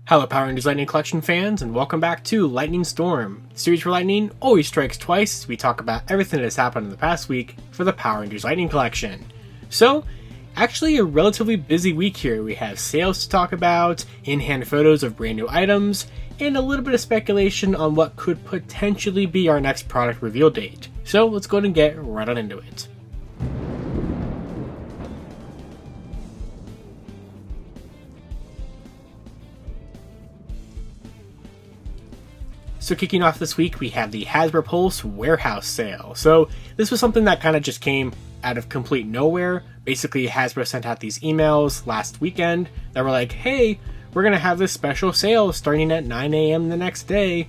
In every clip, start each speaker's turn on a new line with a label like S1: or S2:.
S1: Hello Power Rangers Lightning Collection fans, and welcome back to Lightning Storm, the series where lightning always strikes twice. We talk about everything that has happened in the past week for the Power Rangers Lightning Collection. So, actually a relatively busy week here. We have sales to talk about, in-hand photos of brand new items, and a little bit of speculation on what could potentially be our next product reveal date. So let's go ahead and get right on into it. So kicking off this week, we have the Hasbro Pulse warehouse sale. So this was something that kind of just came out of complete nowhere. Basically, Hasbro sent out these emails last weekend that were like, hey, we're going to have this special sale starting at 9 a.m. the next day.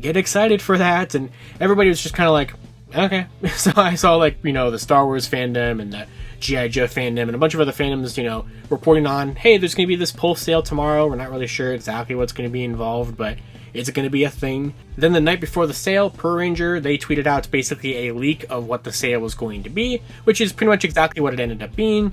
S1: Get excited for that. And everybody was just kind of like, okay. So I saw the Star Wars fandom and the G.I. Joe fandom and a bunch of other fandoms, reporting on, hey, there's going to be this Pulse sale tomorrow. We're not really sure exactly what's going to be involved, but it's going to be a thing. Then the night before the sale, Per Ranger, they tweeted out basically a leak of what the sale was going to be, which is pretty much exactly what it ended up being.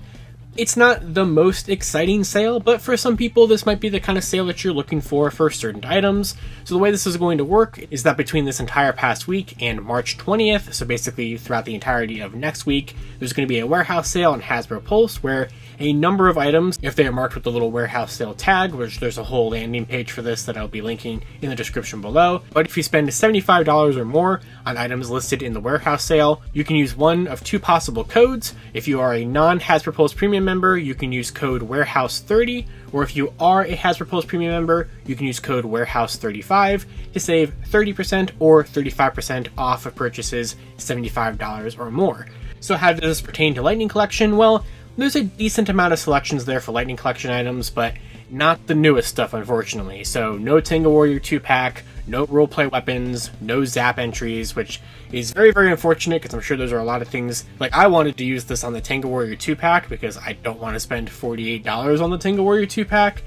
S1: It's not the most exciting sale, but for some people this might be the kind of sale that you're looking for certain items. So the way this is going to work is that between this entire past week and March 20th, so basically throughout the entirety of next week, there's going to be a warehouse sale on Hasbro Pulse where a number of items, if they are marked with the little warehouse sale tag, which there's a whole landing page for this that I'll be linking in the description below, but if you spend $75 or more on items listed in the warehouse sale, you can use one of two possible codes. If you are a non-Hasbro Pulse Premium member, you can use code Warehouse30, or if you are a Hasbro Pulse Premium member, you can use code Warehouse35 to save 30% or 35% off of purchases $75 or more. So how does this pertain to Lightning Collection? Well, there's a decent amount of selections there for Lightning Collection items, but not the newest stuff, unfortunately. So no Tenga Warrior 2-pack, no roleplay weapons, no Zap entries, which is very, very unfortunate because I'm sure those are a lot of things. Like, I wanted to use this on the Tenga Warrior 2-pack because I don't want to spend $48 on the Tenga Warrior 2-pack,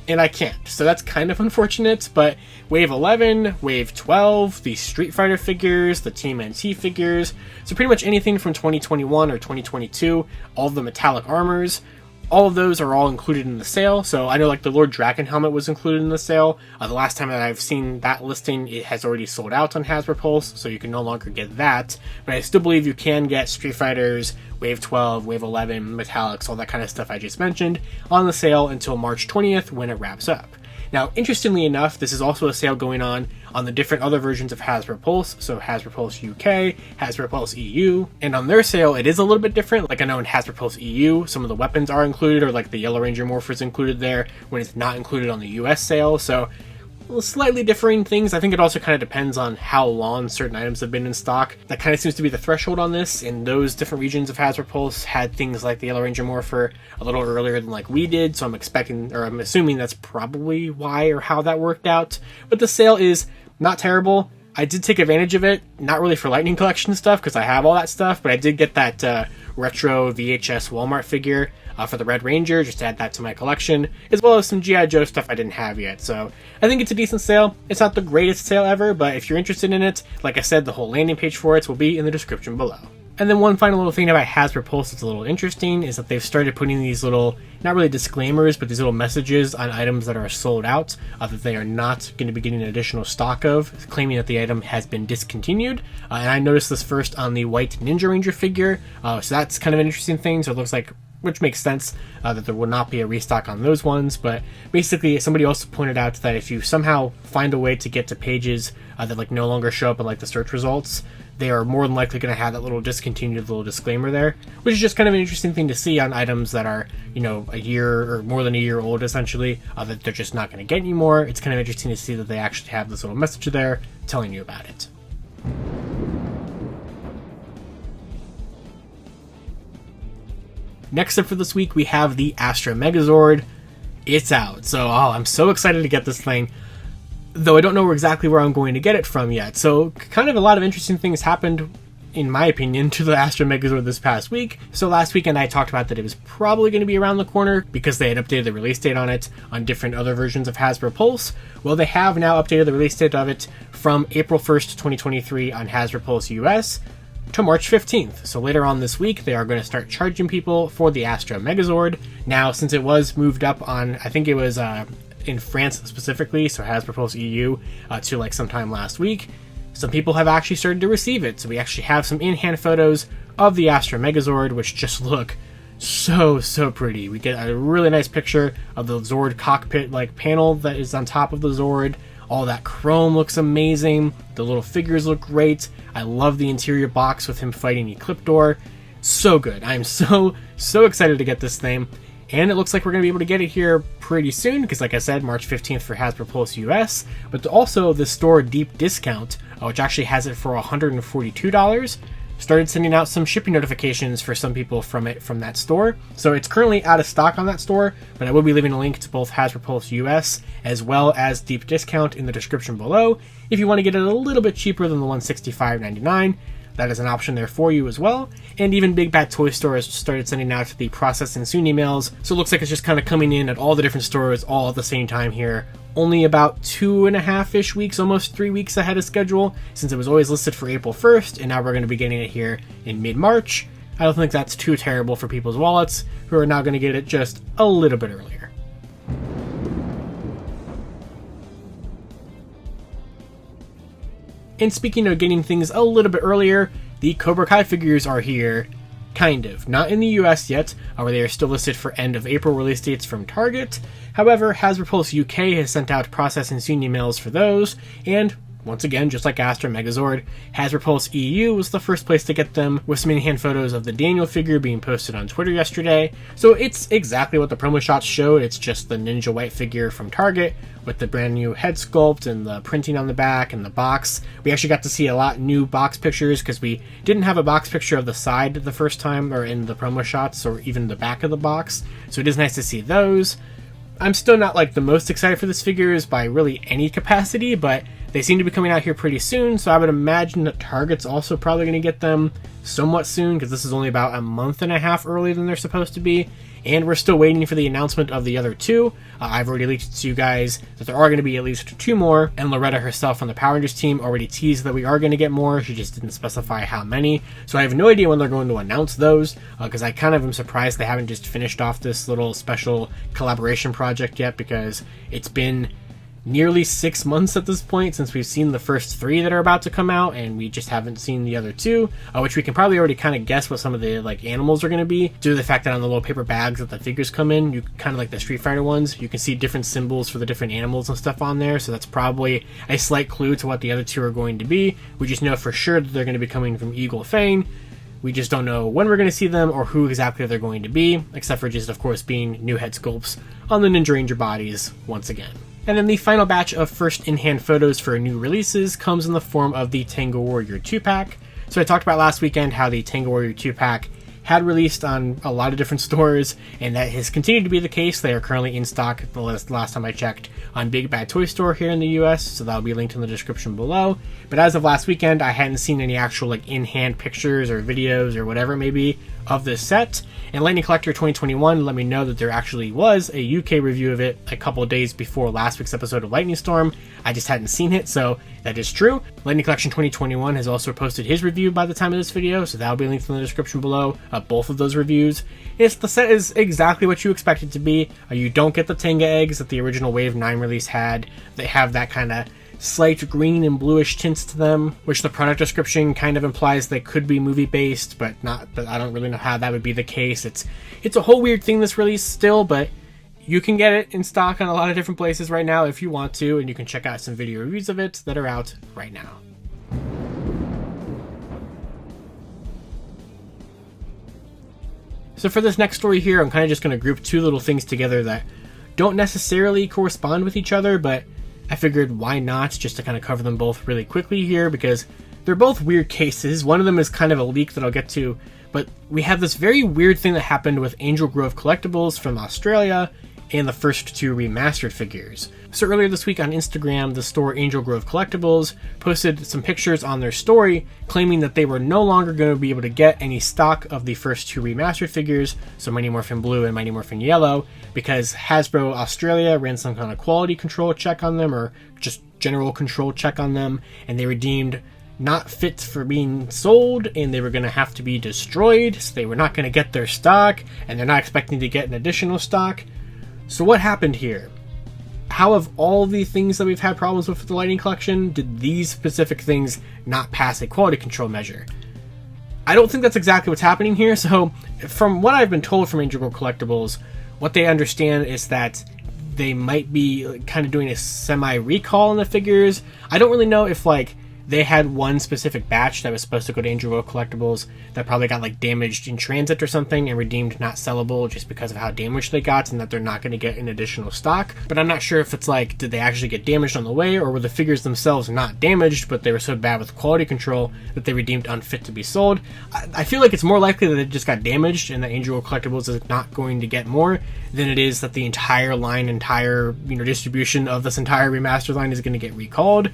S1: and I can't. So that's kind of unfortunate, but Wave 11, Wave 12, the Street Fighter figures, the Team NT figures, so pretty much anything from 2021 or 2022, all of the metallic armors, all of those are all included in the sale. So I know the Lord Draken helmet was included in the sale. The last time that I've seen that listing, it has already sold out on Hasbro Pulse, so you can no longer get that. But I still believe you can get Street Fighters, Wave 12, Wave 11, metallics, all that kind of stuff I just mentioned, on the sale until March 20th when it wraps up. Now, interestingly enough, this is also a sale going on the different other versions of Hasbro Pulse, so Hasbro Pulse UK, Hasbro Pulse EU, and on their sale it is a little bit different. Like I know in Hasbro Pulse EU, some of the weapons are included, or like the Yellow Ranger Morphers included there, when it's not included on the US sale, so slightly differing things. I think it also kind of depends on how long certain items have been in stock. That kind of seems to be the threshold on this, and those different regions of Hasbro Pulse had things like the Yellow Ranger Morpher a little earlier than we did, so I'm assuming that's probably why or how that worked out. But the sale is not terrible. I did take advantage of it, not really for Lightning Collection stuff because I have all that stuff, but I did get that retro VHS Walmart figure for the Red Ranger, just to add that to my collection, as well as some G.I. Joe stuff I didn't have yet. So I think it's a decent sale. It's not the greatest sale ever, but if you're interested in it, like I said, the whole landing page for it will be in the description below. And then one final little thing about Hasbro Pulse that's a little interesting is that they've started putting these little, not really disclaimers, but these little messages on items that are sold out, that they are not going to be getting additional stock of, claiming that the item has been discontinued. And I noticed this first on the White Ninja Ranger figure, so that's kind of an interesting thing. So it looks like, which makes sense, that there will not be a restock on those ones. But basically, somebody also pointed out that if you somehow find a way to get to pages that no longer show up in the search results, they are more than likely going to have that little discontinued little disclaimer there, which is just kind of an interesting thing to see on items that are, a year or more than a year old, essentially, that they're just not going to get anymore. It's kind of interesting to see that they actually have this little message there telling you about it. Next up for this week, we have the Astro Megazord. It's out, so I'm so excited to get this thing, though I don't know exactly where I'm going to get it from yet. So kind of a lot of interesting things happened, in my opinion, to the Astro Megazord this past week. So last weekend I talked about that it was probably going to be around the corner because they had updated the release date on it on different other versions of Hasbro Pulse. Well, they have now updated the release date of it from April 1st, 2023 on Hasbro Pulse US to March 15th. So later on this week, they are going to start charging people for the Astro Megazord. Now, since it was moved up on, I think it was in France specifically, so Hasbro Pulse EU, to like sometime last week. Some people have actually started to receive it, so we actually have some in-hand photos of the Astro Megazord, which just look so pretty. We get a really nice picture of the Zord cockpit like panel that is on top of the Zord. All that chrome looks amazing. The little figures look great. I love the interior box with him fighting Ecliptor. So good. I'm so excited to get this thing. And it looks like we're going to be able to get it here pretty soon, because like I said, March 15th for Hasbro Pulse US, but also the store deep discount, which actually has it for $142, started sending out some shipping notifications for some people from that store. So it's currently out of stock on that store, but I will be leaving a link to both Hasbro Pulse US as well as deep discount in the description below if you want to get it a little bit cheaper than the $165.99. That is an option there for you as well. And even Big Bad Toy Store has started sending out the processing soon emails. So it looks like it's just kind of coming in at all the different stores all at the same time here. Only about 2.5-ish weeks, almost 3 weeks ahead of schedule, since it was always listed for April 1st, and now we're going to be getting it here in mid-March. I don't think that's too terrible for people's wallets, who are now going to get it just a little bit earlier. And speaking of getting things a little bit earlier, the Cobra Kai figures are here. Kind of. Not in the US yet, where they are still listed for end of April release dates from Target. However, Hasbro Pulse UK has sent out processing soon emails for those, and once again, just like Astro Megazord, Hasbro Pulse EU was the first place to get them, with some in-hand photos of the Daniel figure being posted on Twitter yesterday. So it's exactly what the promo shots showed. It's just the Ninja White figure from Target with the brand new head sculpt and the printing on the back and the box. We actually got to see a lot new box pictures because we didn't have a box picture of the side the first time or in the promo shots or even the back of the box. So it is nice to see those. I'm still not like the most excited for this figures by really any capacity, but they seem to be coming out here pretty soon, so I would imagine that Target's also probably going to get them somewhat soon, because this is only about a month and a half earlier than they're supposed to be, and we're still waiting for the announcement of the other two. I've already leaked to you guys that there are going to be at least 2 more, and Loretta herself on the Power Rangers team already teased that we are going to get more. She just didn't specify how many, so I have no idea when they're going to announce those, because I kind of am surprised they haven't just finished off this little special collaboration project yet, because it's been nearly 6 months at this point since we've seen the first 3 that are about to come out, and we just haven't seen the other 2, which we can probably already kind of guess what some of the like animals are going to be due to the fact that on the little paper bags that the figures come in, you kind of like the Street Fighter ones, you can see different symbols for the different animals and stuff on there, so that's probably a slight clue to what the other 2 are going to be. We just know for sure that they're going to be coming from Eagle Fang. We just don't know when we're going to see them or who exactly they're going to be, except for just of course being new head sculpts on the Ninja Ranger bodies once again. And then the final batch of first in-hand photos for new releases comes in the form of the Tenga Warrior 2-pack. So I talked about last weekend how the Tenga Warrior 2-pack had released on a lot of different stores, and that has continued to be the case. They are currently in stock, the last time I checked, on Big Bad Toy Store here in the US, so that'll be linked in the description below. But as of last weekend, I hadn't seen any actual like in-hand pictures or videos or whatever it may be of this set. And Lightning Collector 2021 let me know that there actually was a UK review of it a couple of days before last week's episode of Lightning Storm. I just hadn't seen it, so that is true. Lightning Collection 2021 has also posted his review by the time of this video, so that'll be linked in the description below, both of those reviews. The set is exactly what you expect it to be. You don't get the Tenga eggs that the original Wave 9 release had. They have that kind of slight green and bluish tints to them, which the product description kind of implies they could be movie based, but I don't really know how that would be the case. It's a whole weird thing, this release still, but you can get it in stock on a lot of different places right now if you want to, and you can check out some video reviews of it that are out right now. So for this next story here, I'm kind of just going to group 2 little things together that don't necessarily correspond with each other, but I figured why not, just to kind of cover them both really quickly here, because they're both weird cases. One of them is kind of a leak that I'll get to, but we have this very weird thing that happened with Angel Grove Collectibles from Australia and the first 2 remastered figures. So earlier this week on Instagram, the store Angel Grove Collectibles posted some pictures on their story claiming that they were no longer going to be able to get any stock of the first 2 remastered figures, so Mighty Morphin Blue and Mighty Morphin Yellow, because Hasbro Australia ran some kind of quality control check on them, or just general control check on them, and they were deemed not fit for being sold, and they were going to have to be destroyed, so they were not going to get their stock, and they're not expecting to get an additional stock. So what happened here? how of all the things that we've had problems with the Lightning Collection, did these specific things not pass a quality control measure? I don't think that's exactly what's happening here. So from what I've been told from Integral Collectibles, what they understand is that they might be kind of doing a semi-recall on the figures. I don't really know if like they had one specific batch that was supposed to go to Angel World Collectibles that probably got like damaged in transit or something and redeemed not sellable just because of how damaged they got, and that they're not going to get an additional stock. But I'm not sure if it's like, did they actually get damaged on the way, or were the figures themselves not damaged, but they were so bad with quality control that they redeemed unfit to be sold. I feel like it's more likely that it just got damaged and that Angel World Collectibles is not going to get more than it is that the entire line, distribution of this entire remastered line is going to get recalled.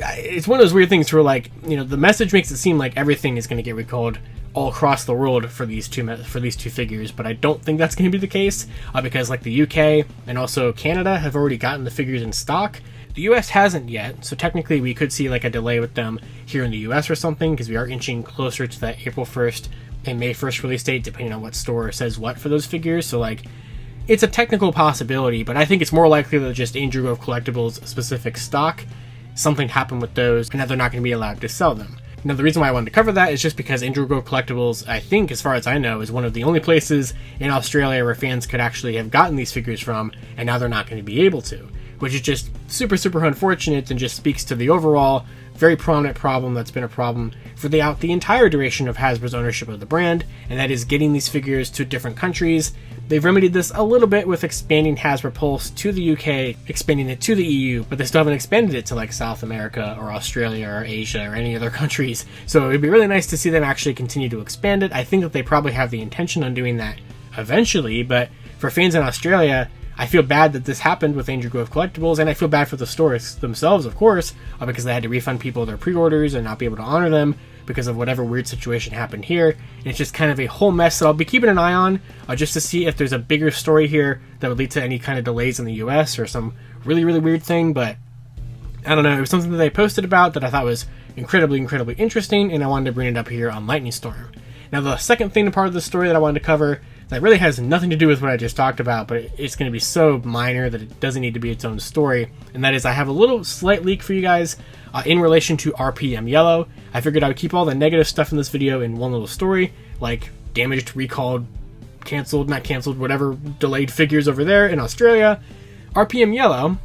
S1: It's one of those weird things where, like, the message makes it seem like everything is going to get recalled all across the world for these two figures, but I don't think that's going to be the case, because like the UK and also Canada have already gotten the figures in stock. The US hasn't yet, so technically we could see like a delay with them here in the US or something, because we are inching closer to that April 1st and May 1st release date, depending on what store says what for those figures. So like, it's a technical possibility, but I think it's more likely that just Angel Grove Collectibles specific stock, something happened with those and that they're not going to be allowed to sell them. Now, the reason why I wanted to cover that is just because Angel Grove Collectibles, I think, as far as I know, is one of the only places in Australia where fans could actually have gotten these figures from, and now they're not going to be able to, which is just super, super unfortunate and just speaks to the overall very prominent problem that's been a problem for the entire duration of Hasbro's ownership of the brand, and that is getting these figures to different countries. They've remedied this a little bit with expanding Hasbro Pulse to the UK, expanding it to the EU, but they still haven't expanded it to like South America or Australia or Asia or any other countries. So it'd be really nice to see them actually continue to expand it. I think that they probably have the intention on doing that eventually, but for fans in Australia, I feel bad that this happened with Angel Grove Collectibles, and I feel bad for the stores themselves, of course, because they had to refund people their pre-orders and not be able to honor them because of whatever weird situation happened here. And it's just kind of a whole mess that I'll be keeping an eye on, just to see if there's a bigger story here that would lead to any kind of delays in the US or some really, really weird thing. But I don't know, it was something that they posted about that I thought was incredibly, incredibly interesting, and I wanted to bring it up here on Lightning Storm. Now, the second thing, part of the story that I wanted to cover that really has nothing to do with what I just talked about, but it's going to be so minor that it doesn't need to be its own story, and that is I have a little slight leak for you guys in relation to RPM Yellow. I figured I would keep all the negative stuff in this video in one little story, like damaged, recalled, canceled, not canceled, whatever, delayed figures over there in Australia. RPM Yellow,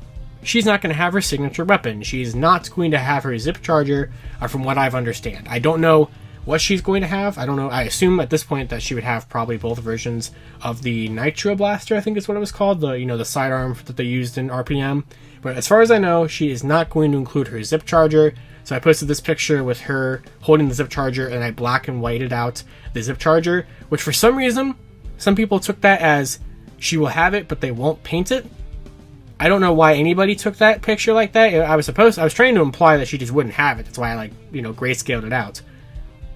S1: she's not going to have her signature weapon. She's not going to have her zip charger, from what I've understand. I don't know what she's going to have. I don't know. I assume at this point that she would have probably both versions of the Nitro Blaster, I think is what it was called, the sidearm that they used in RPM. But as far as I know, she is not going to include her zip charger. So I posted this picture with her holding the zip charger, and I black and whited out the zip charger, which for some reason, some people took that as she will have it, but they won't paint it. I don't know why anybody took that picture like that. I was trying to imply that she just wouldn't have it. That's why I grayscaled it out.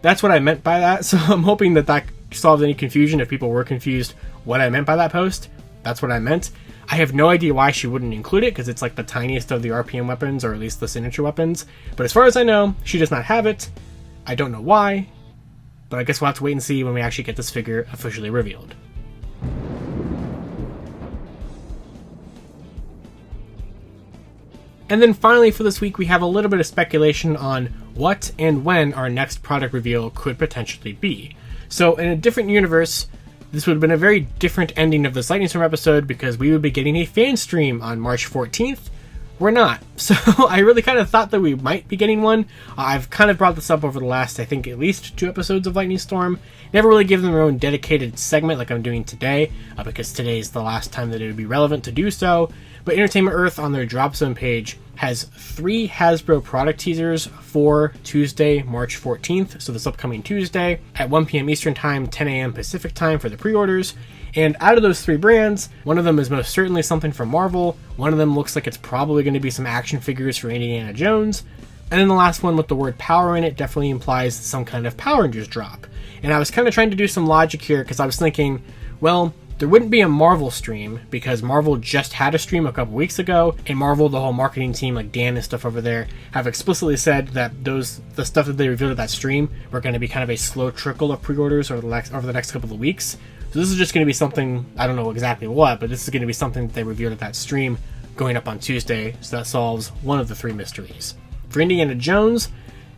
S1: That's what I meant by that, so I'm hoping that solves any confusion if people were confused what I meant by that post. That's what I meant. I have no idea why she wouldn't include it, because it's like the tiniest of the RPM weapons, or at least the signature weapons. But as far as I know, she does not have it. I don't know why, but I guess we'll have to wait and see when we actually get this figure officially revealed. And then finally for this week, we have a little bit of speculation on what and when our next product reveal could potentially be. So in a different universe, this would have been a very different ending of this Lightning Storm episode, because we would be getting a fan stream on March 14th. We're not. So I really kind of thought that we might be getting one. I've kind of brought this up over the last, I think, at least 2 episodes of Lightning Storm. Never really given them their own dedicated segment like I'm doing today, because today is the last time that it would be relevant to do so. But Entertainment Earth on their Drop Zone page has 3 Hasbro product teasers for Tuesday, March 14th, so this upcoming Tuesday, at 1 p.m. Eastern Time, 10 a.m. Pacific Time for the pre-orders. And out of those 3 brands, one of them is most certainly something from Marvel, one of them looks like it's probably going to be some action figures for Indiana Jones, and then the last one with the word power in it definitely implies some kind of Power Rangers drop. And I was kind of trying to do some logic here, because I was thinking, well, there wouldn't be a Marvel stream, because Marvel just had a stream a couple weeks ago, and Marvel, the whole marketing team, like Dan and stuff over there, have explicitly said that the stuff that they revealed at that stream were going to be kind of a slow trickle of pre-orders over the next couple of weeks. So this is just going to be something, I don't know exactly what, but this is going to be something that they revealed at that stream going up on Tuesday, so that solves one of the 3 mysteries. For Indiana Jones,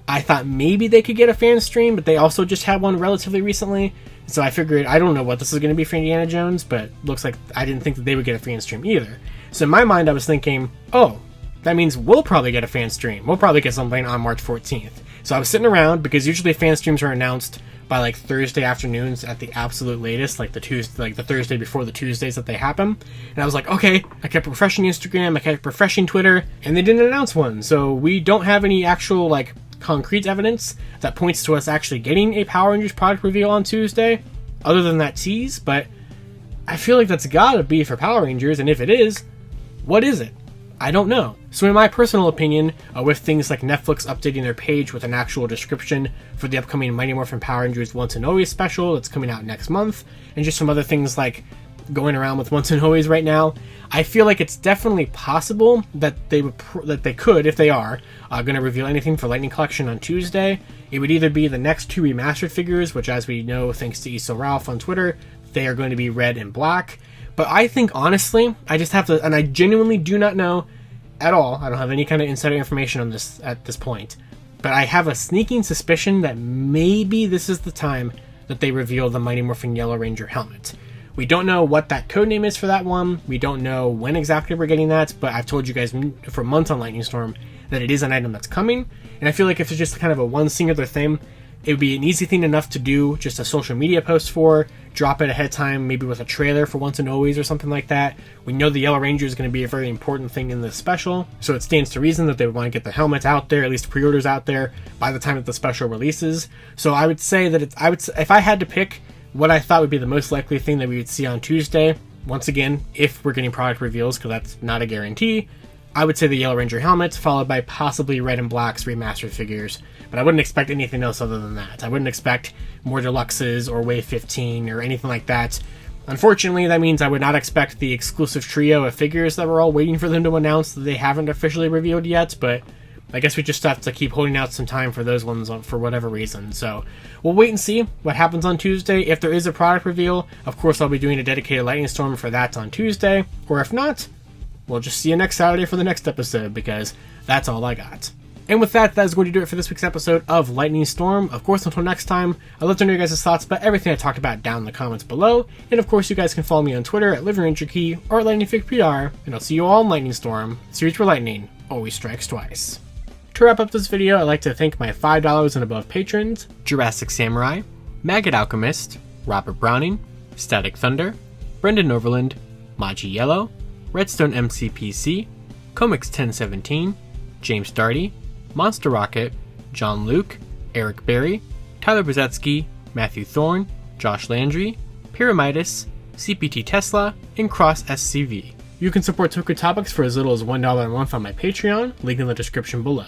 S1: I thought maybe they could get a fan stream, but they also just had one relatively recently, so I figured, I don't know what this is going to be for Indiana Jones, but looks like I didn't think that they would get a fan stream either. So in my mind, I was thinking, oh, that means we'll probably get a fan stream. We'll probably get something on March 14th. So I was sitting around, because usually fan streams are announced by like Thursday afternoons at the absolute latest, like the Thursday before the Tuesdays that they happen. And I was like, okay, I kept refreshing Instagram, I kept refreshing Twitter, and they didn't announce one. So we don't have any actual like concrete evidence that points to us actually getting a Power Rangers product reveal on Tuesday, other than that tease. But I feel like that's gotta be for Power Rangers, and if it is, what is it? I don't know. So in my personal opinion, with things like Netflix updating their page with an actual description for the upcoming Mighty Morphin Power Rangers Once and Always special that's coming out next month, and just some other things like going around with Once and Always right now, I feel like it's definitely possible that they could, if they are going to reveal anything for Lightning Collection on Tuesday. It would either be the next 2 remastered figures, which, as we know, thanks to Issa Ralph on Twitter, they are going to be red and black. But I think, honestly, I just have to, and I genuinely do not know at all, I don't have any kind of insider information on this at this point, but I have a sneaking suspicion that maybe this is the time that they reveal the Mighty Morphin Yellow Ranger helmet. We don't know what that codename is for that one, we don't know when exactly we're getting that, but I've told you guys for months on Lightning Storm that it is an item that's coming, and I feel like if it's just kind of a one singular thing, it would be an easy thing enough to do just a social media post for, drop it ahead of time, maybe with a trailer for Once and Always or something like that. We know the Yellow Ranger is going to be a very important thing in this special, so it stands to reason that they would want to get the helmets out there, at least pre-orders out there, by the time that the special releases. So I would say that if I had to pick what I thought would be the most likely thing that we would see on Tuesday, once again, if we're getting product reveals, because that's not a guarantee, I would say the Yellow Ranger helmet, followed by possibly Red and Black's remastered figures. But I wouldn't expect anything else other than that. I wouldn't expect more deluxes or Wave 15 or anything like that. Unfortunately, that means I would not expect the exclusive trio of figures that we're all waiting for them to announce that they haven't officially revealed yet, but I guess we just have to keep holding out some time for those ones for whatever reason. So we'll wait and see what happens on Tuesday. If there is a product reveal, of course I'll be doing a dedicated Lightning Storm for that on Tuesday. Or if not, we'll just see you next Saturday for the next episode, because that's all I got. And with that, that is going to do it for this week's episode of Lightning Storm. Of course, until next time, I'd love to know your guys' thoughts about everything I talked about down in the comments below. And of course, you guys can follow me on Twitter at LivingRangerKey or at LightningFigPR. And I'll see you all in Lightning Storm, the series where lightning always strikes twice. To wrap up this video, I'd like to thank my $5 and above patrons: Jurassic Samurai, Maggot Alchemist, Robert Browning, Static Thunder, Brendan Overland, Maji Yellow, Redstone MCPC, Comics 1017, James Darty, Monster Rocket, John Luke, Eric Berry, Tyler Brzezski, Matthew Thorne, Josh Landry, Pyramidas, CPT Tesla, and Cross SCV. You can support Toku Topics for as little as $1 a month on my Patreon, link in the description below.